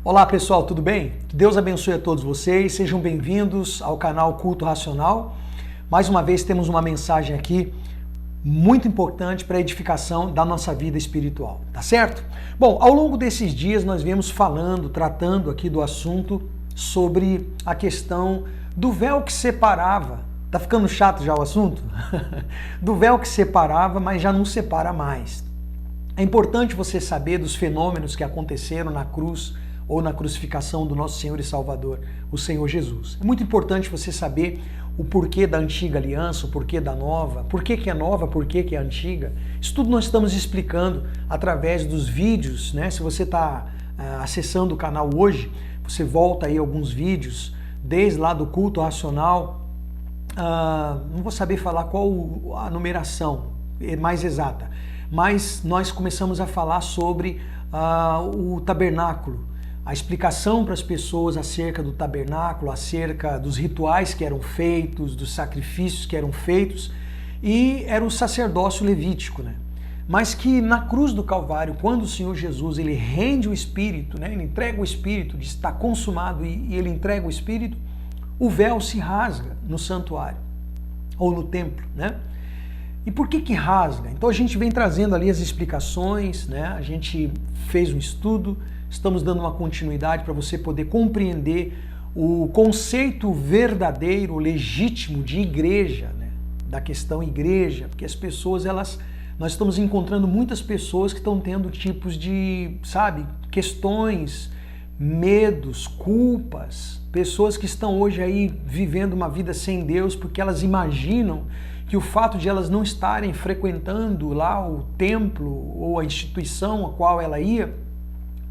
Olá pessoal, tudo bem? Que Deus abençoe a todos vocês, sejam bem-vindos ao canal Culto Racional. Mais uma vez temos uma mensagem aqui muito importante para a edificação da nossa vida espiritual, tá certo? Bom, ao longo desses dias nós viemos tratando aqui do assunto sobre a questão do véu que separava. Tá ficando chato já o assunto? Do véu que separava, mas já não separa mais. É importante você saber dos fenômenos que aconteceram na cruz ou na crucificação do nosso Senhor e Salvador, o Senhor Jesus. É muito importante você saber o porquê da antiga aliança, o porquê da nova, por que é nova, por que é antiga. Isso tudo nós estamos explicando através dos vídeos, né? Se você está acessando o canal hoje, você volta aí alguns vídeos, desde lá do culto racional, não vou saber falar qual a numeração mais exata, mas nós começamos a falar sobre o tabernáculo, a explicação para as pessoas acerca do tabernáculo, acerca dos rituais que eram feitos, dos sacrifícios que eram feitos, e era o sacerdócio levítico, né? Mas que na cruz do Calvário, quando o Senhor Jesus ele rende o Espírito, né? Ele entrega o Espírito, diz está consumado, e ele entrega o Espírito, o véu se rasga no santuário, ou no templo, né? E por que rasga? Então a gente vem trazendo ali as explicações, né? A gente fez um estudo, estamos dando uma continuidade para você poder compreender o conceito verdadeiro, legítimo de igreja, né? Da questão igreja, porque as pessoas, nós estamos encontrando muitas pessoas que estão tendo tipos de, questões, medos, culpas, pessoas que estão hoje aí vivendo uma vida sem Deus porque elas imaginam que o fato de elas não estarem frequentando lá o templo ou a instituição a qual ela ia,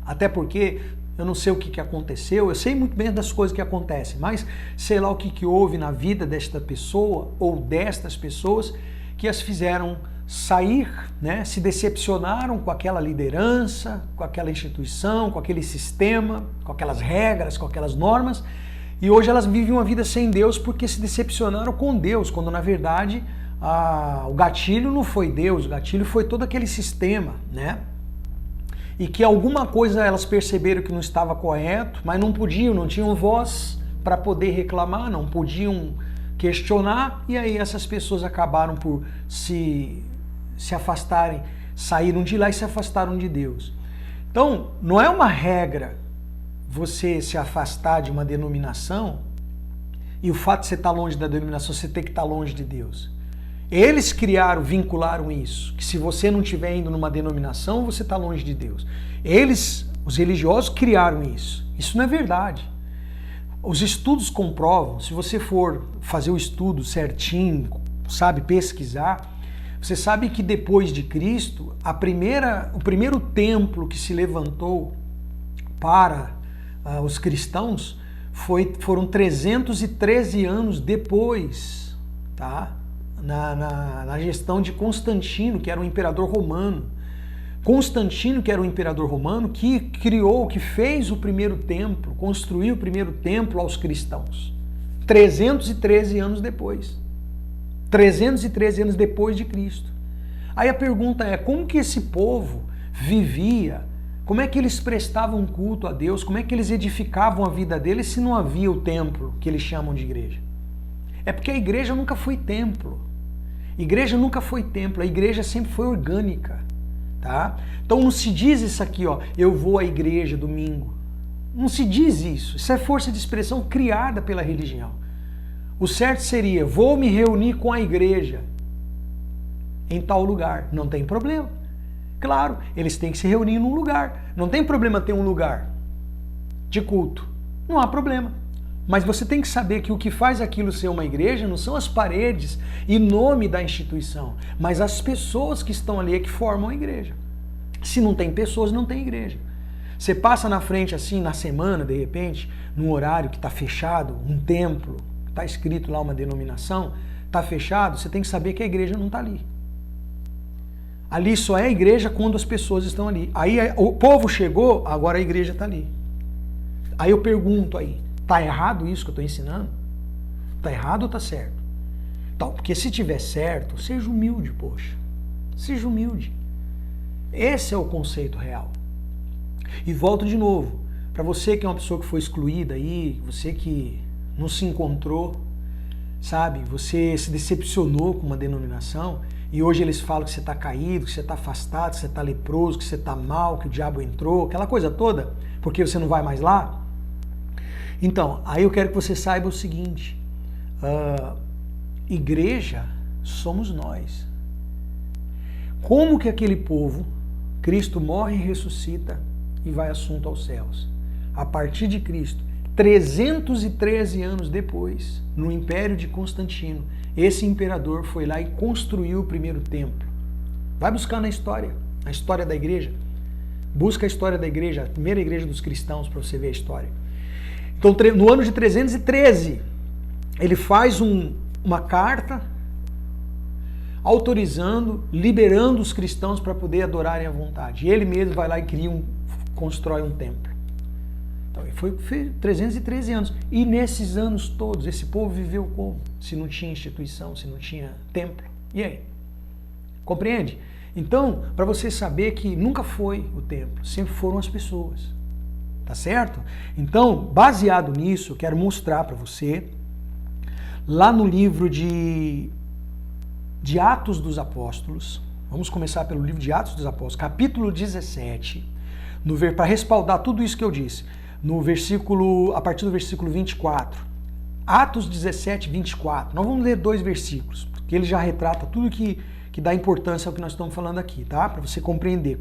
até porque eu não sei o que aconteceu, eu sei muito bem das coisas que acontecem, mas sei lá o que houve na vida desta pessoa ou destas pessoas que as fizeram sair, né, se decepcionaram com aquela liderança, com aquela instituição, com aquele sistema, com aquelas regras, com aquelas normas, e hoje elas vivem uma vida sem Deus porque se decepcionaram com Deus, quando na verdade o gatilho não foi Deus, o gatilho foi todo aquele sistema, né? E que alguma coisa elas perceberam que não estava correto, mas não podiam, não tinham voz para poder reclamar, não podiam questionar, e aí essas pessoas acabaram por se afastarem, saíram de lá e se afastaram de Deus. Então, não é uma regra você se afastar de uma denominação e o fato de você estar longe da denominação, você ter que estar longe de Deus. Eles vincularam isso, que se você não estiver indo numa denominação, você está longe de Deus. Eles, os religiosos, criaram isso. Isso não é verdade. Os estudos comprovam, se você for fazer o estudo certinho, pesquisar, você sabe que depois de Cristo, o primeiro templo que se levantou para os cristãos foram 313 anos depois, tá? Na gestão de Constantino, que era um imperador romano. Constantino, que era um imperador romano, que fez o primeiro templo, construiu o primeiro templo aos cristãos. 313 anos depois. 313 anos depois de Cristo. Aí a pergunta é, como que esse povo vivia? Como é que eles prestavam culto a Deus? Como é que eles edificavam a vida deles se não havia o templo que eles chamam de igreja? É porque a igreja nunca foi templo. Igreja nunca foi templo, a igreja sempre foi orgânica, tá? Então não se diz isso aqui, ó, eu vou à igreja domingo. Não se diz isso. Isso é força de expressão criada pela religião. O certo seria, vou me reunir com a igreja em tal lugar. Não tem problema. Claro, eles têm que se reunir num lugar. Não tem problema ter um lugar de culto. Não há problema. Mas você tem que saber que o que faz aquilo ser uma igreja não são as paredes e nome da instituição, mas as pessoas que estão ali é que formam a igreja. Se não tem pessoas, não tem igreja. Você passa na frente assim, na semana, de repente, num horário que está fechado, um templo, está escrito lá uma denominação, está fechado, você tem que saber que a igreja não está ali. Ali só é igreja quando as pessoas estão ali. Aí o povo chegou, agora a igreja está ali. Aí eu pergunto aí, tá errado isso que eu estou ensinando? Tá errado ou tá certo? Então, porque se tiver certo, seja humilde, poxa. Seja humilde. Esse é o conceito real. E volto de novo. para você que é uma pessoa que foi excluída aí, você que não se encontrou, sabe? Você se decepcionou com uma denominação e hoje eles falam que você está caído, que você está afastado, que você está leproso, que você está mal, que o diabo entrou, aquela coisa toda, porque você não vai mais lá. Então, aí eu quero que você saiba o seguinte, igreja somos nós. Como que aquele povo, Cristo morre e ressuscita e vai assunto aos céus? A partir de Cristo, 313 anos depois, no Império de Constantino, esse imperador foi lá e construiu o primeiro templo. Vai buscar na história da igreja. Busca a história da igreja, a primeira igreja dos cristãos, para você ver a história. Então, no ano de 313, ele faz uma carta autorizando, liberando os cristãos para poder adorarem à vontade. E ele mesmo vai lá e constrói um templo. Então, foi 313 anos. E nesses anos todos, esse povo viveu como? Se não tinha instituição, se não tinha templo. E aí? Compreende? Então, para você saber que nunca foi o templo, sempre foram as pessoas. Tá certo? Então, baseado nisso, eu quero mostrar para você, lá no livro de Atos dos Apóstolos, vamos começar pelo livro de Atos dos Apóstolos, capítulo 17, para respaldar tudo isso que eu disse, a partir do versículo 24. Atos 17, 24. Nós vamos ler 2 versículos, porque ele já retrata tudo que dá importância ao que nós estamos falando aqui, tá? Para você compreender,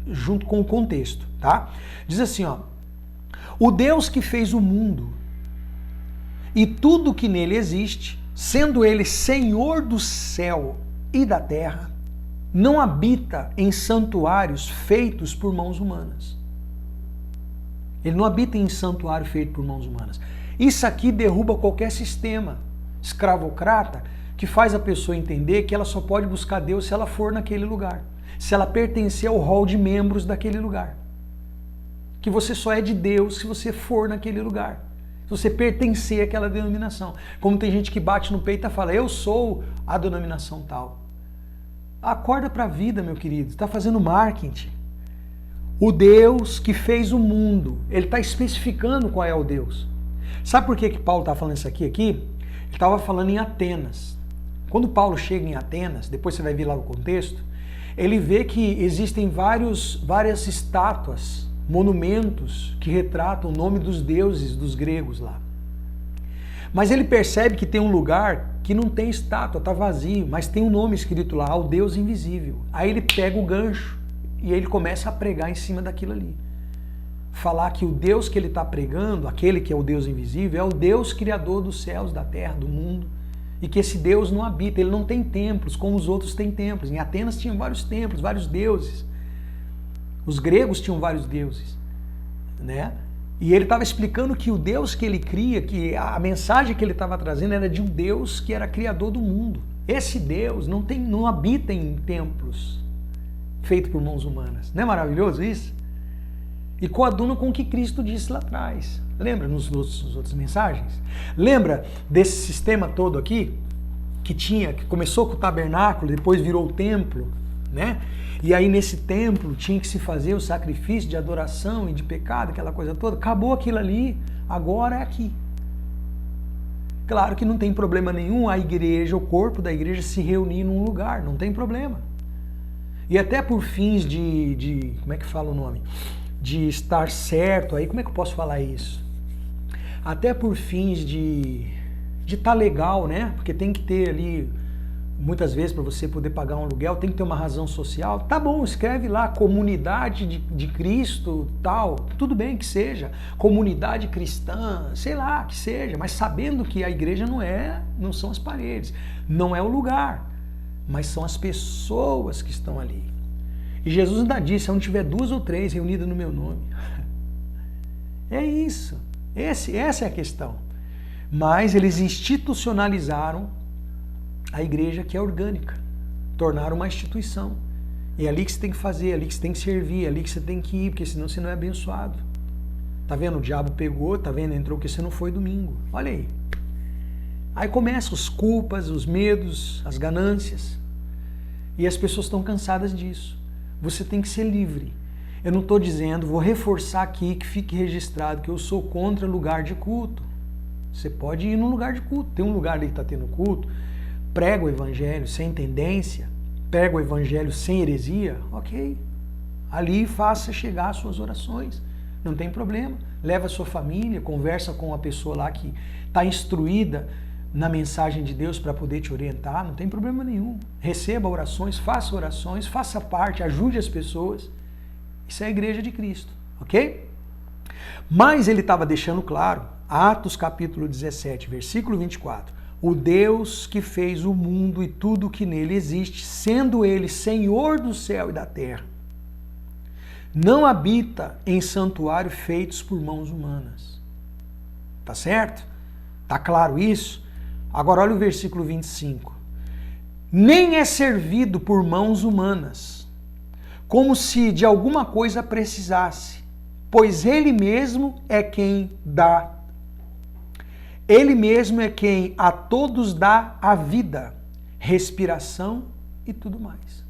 junto com o contexto, tá? Diz assim, ó: o Deus que fez o mundo e tudo que nele existe, sendo ele Senhor do céu e da terra, não habita em santuários feitos por mãos humanas. Ele não habita em santuário feito por mãos humanas. Isso aqui derruba qualquer sistema escravocrata que faz a pessoa entender que ela só pode buscar Deus se ela for naquele lugar, se ela pertencer ao rol de membros daquele lugar. Que você só é de Deus se você for naquele lugar, se você pertencer àquela denominação. Como tem gente que bate no peito e fala, eu sou a denominação tal. Acorda para a vida, meu querido, está fazendo marketing. O Deus que fez o mundo, ele está especificando qual é o Deus. Sabe por que Paulo está falando isso aqui? Ele estava falando em Atenas. Quando Paulo chega em Atenas, depois você vai ver lá no contexto, ele vê que existem várias estátuas, monumentos que retratam o nome dos deuses dos gregos lá. Mas ele percebe que tem um lugar que não tem estátua, está vazio, mas tem um nome escrito lá, o Deus invisível. Aí ele pega o gancho e ele começa a pregar em cima daquilo ali. Falar que o Deus que ele está pregando, aquele que é o Deus invisível, é o Deus criador dos céus, da terra, do mundo. E que esse Deus não habita, ele não tem templos, como os outros têm templos. Em Atenas tinham vários templos, vários deuses. Os gregos tinham vários deuses, né? E ele estava explicando que o Deus que ele cria, que a mensagem que ele estava trazendo era de um Deus que era criador do mundo. Esse Deus não habita em templos feitos por mãos humanas. Não é maravilhoso isso? E coaduna com o que Cristo disse lá atrás. Lembra nas outras mensagens? Lembra desse sistema todo aqui? Que começou com o tabernáculo, depois virou o templo, né? E aí nesse templo tinha que se fazer o sacrifício de adoração e de pecado, aquela coisa toda. Acabou aquilo ali, agora é aqui. Claro que não tem problema nenhum a igreja, o corpo da igreja se reunir num lugar, não tem problema. E até por fins de como é que fala o nome? De estar certo, aí como é que eu posso falar isso? Até por fins de estar legal, né? Porque tem que ter ali, muitas vezes, para você poder pagar um aluguel, tem que ter uma razão social. Tá bom, escreve lá, comunidade de Cristo, tal, tudo bem que seja, comunidade cristã, sei lá, que seja, mas sabendo que a igreja não são as paredes, não é o lugar, mas são as pessoas que estão ali. E Jesus ainda disse, onde tiver 2 ou 3 reunidas no meu nome. É isso, essa é a questão. Mas eles institucionalizaram a igreja, que é orgânica, tornaram uma instituição. É ali que você tem que fazer, é ali que você tem que servir, é ali que você tem que ir, porque senão você não é abençoado. Tá vendo? O diabo pegou, tá vendo? Entrou que você não foi domingo. Olha aí. Aí começam as culpas, os medos, as ganâncias. E as pessoas estão cansadas disso. Você tem que ser livre. Eu não estou dizendo, vou reforçar aqui que fique registrado que eu sou contra lugar de culto. Você pode ir num lugar de culto. Tem um lugar ali que está tendo culto, prega o evangelho sem tendência, prega o evangelho sem heresia, ok. Ali faça chegar as suas orações, não tem problema. Leva a sua família, conversa com a pessoa lá que está instruída na mensagem de Deus para poder te orientar, não tem problema nenhum. Receba orações, faça parte, ajude as pessoas. Isso é a igreja de Cristo, ok? Mas ele estava deixando claro, Atos capítulo 17, versículo 24, o Deus que fez o mundo e tudo que nele existe, sendo ele Senhor do céu e da terra, não habita em santuário feitos por mãos humanas. Tá certo? Tá claro isso? Agora olha o versículo 25. Nem é servido por mãos humanas, como se de alguma coisa precisasse, pois ele mesmo é quem dá. Ele mesmo é quem a todos dá a vida, respiração e tudo mais.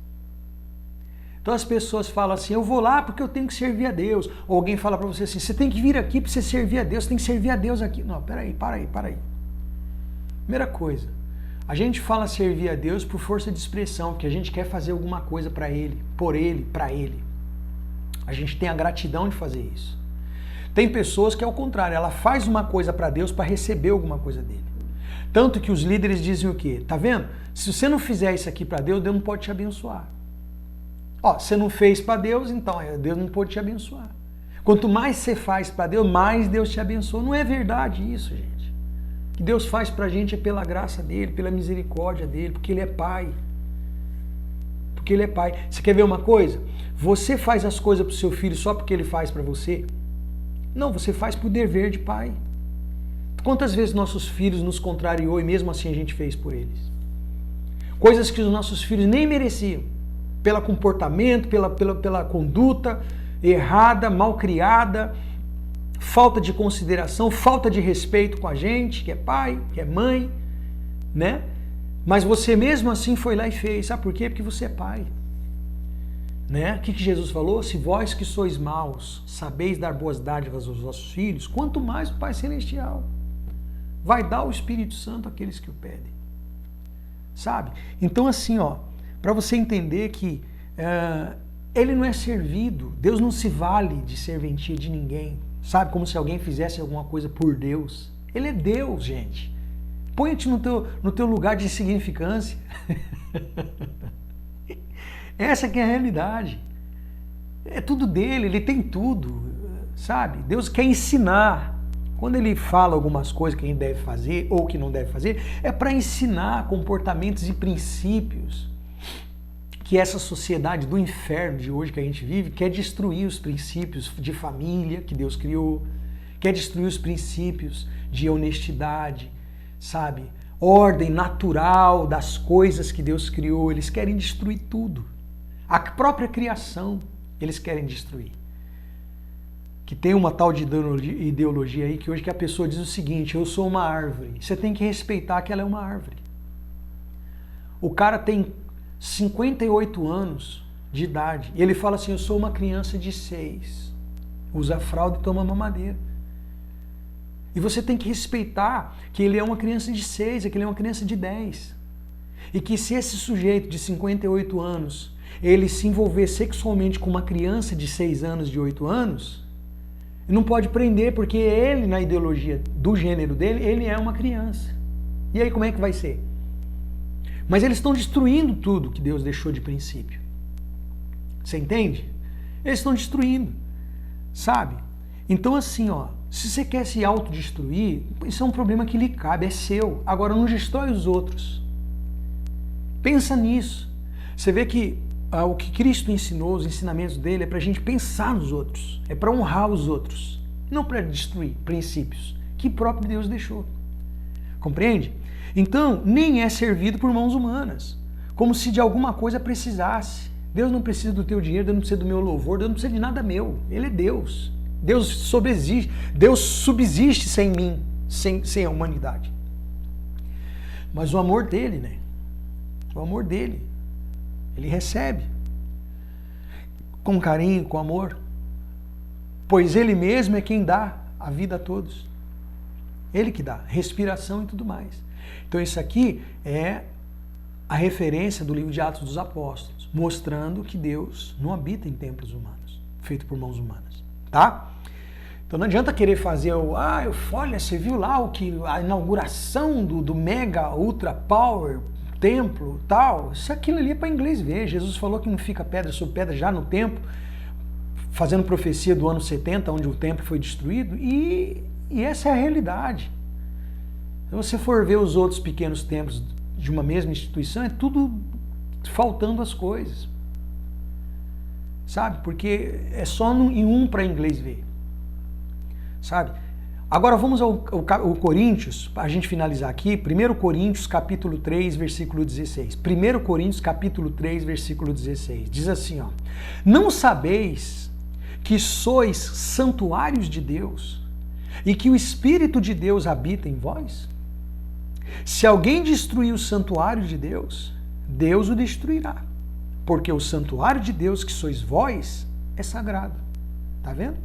Então as pessoas falam assim, eu vou lá porque eu tenho que servir a Deus. Ou alguém fala para você assim, você tem que vir aqui para você servir a Deus, você tem que servir a Deus aqui. Não, peraí, para aí. Primeira coisa, a gente fala servir a Deus por força de expressão, porque a gente quer fazer alguma coisa para Ele, por Ele, para Ele. A gente tem a gratidão de fazer isso. Tem pessoas que é o contrário, ela faz uma coisa para Deus para receber alguma coisa dele. Tanto que os líderes dizem o quê? Tá vendo? Se você não fizer isso aqui para Deus, Deus não pode te abençoar. Ó, você não fez para Deus, então Deus não pode te abençoar. Quanto mais você faz para Deus, mais Deus te abençoa. Não é verdade isso, gente. O que Deus faz para a gente é pela graça dele, pela misericórdia dele, porque ele é Pai. Porque ele é Pai. Você quer ver uma coisa? Você faz as coisas para o seu filho só porque ele faz para você? Não, você faz por dever de pai. Quantas vezes nossos filhos nos contrariou e mesmo assim a gente fez por eles? Coisas que os nossos filhos nem mereciam. Pelo comportamento, pela conduta errada, mal criada, falta de consideração, falta de respeito com a gente, que é pai, que é mãe, né? Mas você mesmo assim foi lá e fez. Sabe por quê? Porque você é pai. Né? O que Jesus falou? Se vós que sois maus sabeis dar boas dádivas aos vossos filhos, quanto mais o Pai Celestial vai dar o Espírito Santo àqueles que o pedem. Sabe? Então assim, ó, para você entender que ele não é servido, Deus não se vale de serventia de ninguém, sabe? Como se alguém fizesse alguma coisa por Deus. Ele é Deus, gente. Põe-te no teu lugar de insignificância. Essa que é a realidade. É tudo dele, ele tem tudo, sabe? Deus quer ensinar. Quando ele fala algumas coisas que a gente deve fazer ou que não deve fazer, é para ensinar comportamentos e princípios que essa sociedade do inferno de hoje que a gente vive quer destruir os princípios de família que Deus criou, quer destruir os princípios de honestidade, sabe? Ordem natural das coisas que Deus criou, eles querem destruir tudo. A própria criação eles querem destruir. Que tem uma tal de ideologia aí que hoje que a pessoa diz o seguinte, eu sou uma árvore, você tem que respeitar que ela é uma árvore. O cara tem 58 anos de idade e ele fala assim, eu sou uma criança de 6, usa fralda e toma mamadeira. E você tem que respeitar que ele é uma criança de 6, que ele é uma criança de 10. E que se esse sujeito de 58 anos, ele se envolver sexualmente com uma criança de 6 anos, de 8 anos, não pode prender, porque ele, na ideologia do gênero dele, ele é uma criança. E aí como é que vai ser? Mas eles estão destruindo tudo que Deus deixou de princípio. Você entende? Eles estão destruindo, sabe? Então assim, ó, se você quer se autodestruir, isso é um problema que lhe cabe, é seu. Agora não destrói os outros. Pensa nisso. Você vê que o que Cristo ensinou, os ensinamentos dele, é para a gente pensar nos outros, é para honrar os outros, não para destruir princípios que o próprio Deus deixou. Compreende? Então, nem é servido por mãos humanas, como se de alguma coisa precisasse. Deus não precisa do teu dinheiro, Deus não precisa do meu louvor, Deus não precisa de nada meu. Ele é Deus. Deus subsiste sem mim, sem a humanidade. Mas o amor dele, né? O amor dele, ele recebe com carinho, com amor. pois Ele mesmo é quem dá a vida a todos. Ele que dá respiração e tudo mais. Então isso aqui é a referência do livro de Atos dos Apóstolos, mostrando que Deus não habita em templos humanos, feito por mãos humanas, tá? Então não adianta querer fazer olha, você viu lá a inauguração do Mega Ultra Power templo, tal, aquilo ali é para inglês ver. Jesus falou que não fica pedra sobre pedra já no templo, fazendo profecia do ano 70, onde o templo foi destruído, e essa é a realidade. Se você for ver os outros pequenos templos de uma mesma instituição, é tudo faltando as coisas, sabe? Porque é só em um para inglês ver, sabe? Agora vamos ao Coríntios, para a gente finalizar aqui, 1 Coríntios capítulo 3, versículo 16. 1 Coríntios capítulo 3, versículo 16. Diz assim, ó: não sabeis que sois santuários de Deus e que o Espírito de Deus habita em vós? Se alguém destruir o santuário de Deus, Deus o destruirá, porque o santuário de Deus que sois vós é sagrado. Tá vendo?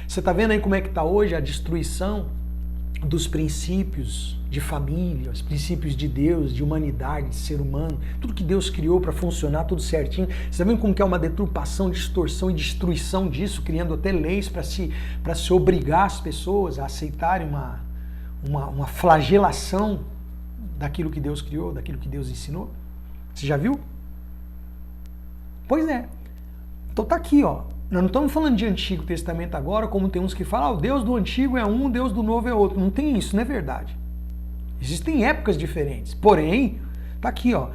Você tá vendo aí como é que tá hoje a destruição dos princípios de família, os princípios de Deus, de humanidade, de ser humano, tudo que Deus criou para funcionar tudo certinho. Você tá vendo como que é uma deturpação, distorção e destruição disso, criando até leis para se obrigar as pessoas a aceitarem uma flagelação daquilo que Deus criou, daquilo que Deus ensinou? Você já viu? Pois é. Então tá aqui, ó. Nós não estamos falando de Antigo Testamento agora, como tem uns que falam, o Deus do Antigo é um, o Deus do Novo é outro. Não tem isso, não é verdade. Existem épocas diferentes. Porém, tá aqui, ó.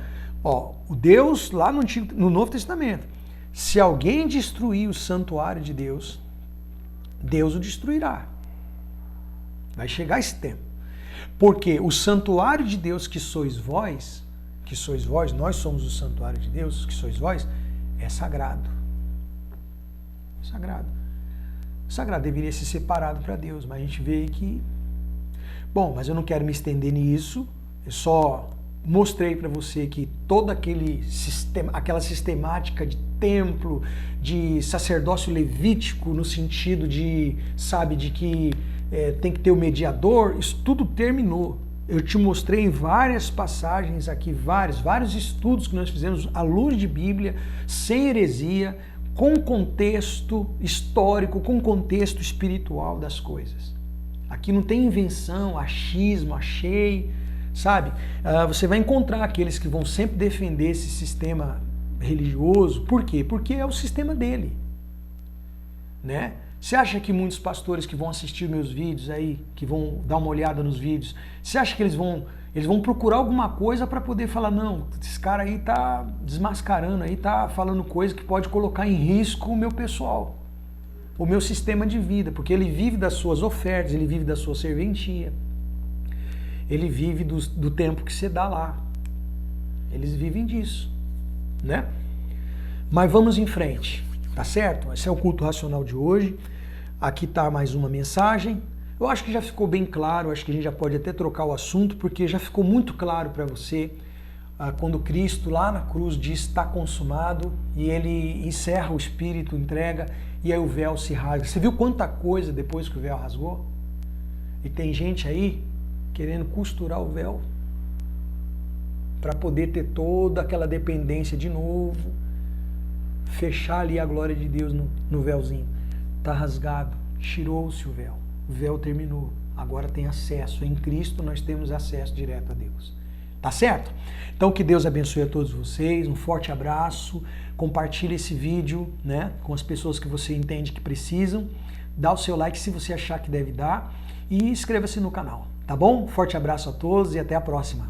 O Deus lá no Novo Testamento. Se alguém destruir o santuário de Deus, Deus o destruirá. Vai chegar esse tempo. Porque o santuário de Deus que sois vós, nós somos o santuário de Deus, que sois vós, é sagrado. Sagrado. Sagrado deveria ser separado para Deus, mas a gente vê que... Bom, mas eu não quero me estender nisso, eu só mostrei para você que toda aquela sistemática de templo, de sacerdócio levítico, no sentido de, sabe, de que tem que ter o mediador, isso tudo terminou. Eu te mostrei em várias passagens aqui, vários estudos que nós fizemos à luz de Bíblia, sem heresia, com contexto histórico, com contexto espiritual das coisas. Aqui não tem invenção, achismo, achei, sabe? Você vai encontrar aqueles que vão sempre defender esse sistema religioso. Por quê? Porque é o sistema dele, né? Você acha que muitos pastores que vão assistir meus vídeos aí, que vão dar uma olhada nos vídeos, você acha que eles vão procurar alguma coisa para poder falar, não, esse cara aí tá desmascarando, aí tá falando coisa que pode colocar em risco o meu pessoal, o meu sistema de vida, porque ele vive das suas ofertas, ele vive da sua serventia, ele vive do tempo que você dá lá, eles vivem disso, né? Mas vamos em frente, tá certo? Esse é o culto racional de hoje, aqui tá mais uma mensagem. Eu acho que já ficou bem claro, acho que a gente já pode até trocar o assunto, porque já ficou muito claro para você quando Cristo lá na cruz diz está consumado e ele encerra o Espírito, entrega e aí o véu se rasga. Você viu quanta coisa depois que o véu rasgou? E tem gente aí querendo costurar o véu para poder ter toda aquela dependência de novo, fechar ali a glória de Deus no véuzinho. Está rasgado, tirou-se o véu. O véu terminou, agora tem acesso. Em Cristo nós temos acesso direto a Deus. Tá certo? Então que Deus abençoe a todos vocês, um forte abraço, compartilhe esse vídeo, né, com as pessoas que você entende que precisam, dá o seu like se você achar que deve dar e inscreva-se no canal, tá bom? Forte abraço a todos e até a próxima.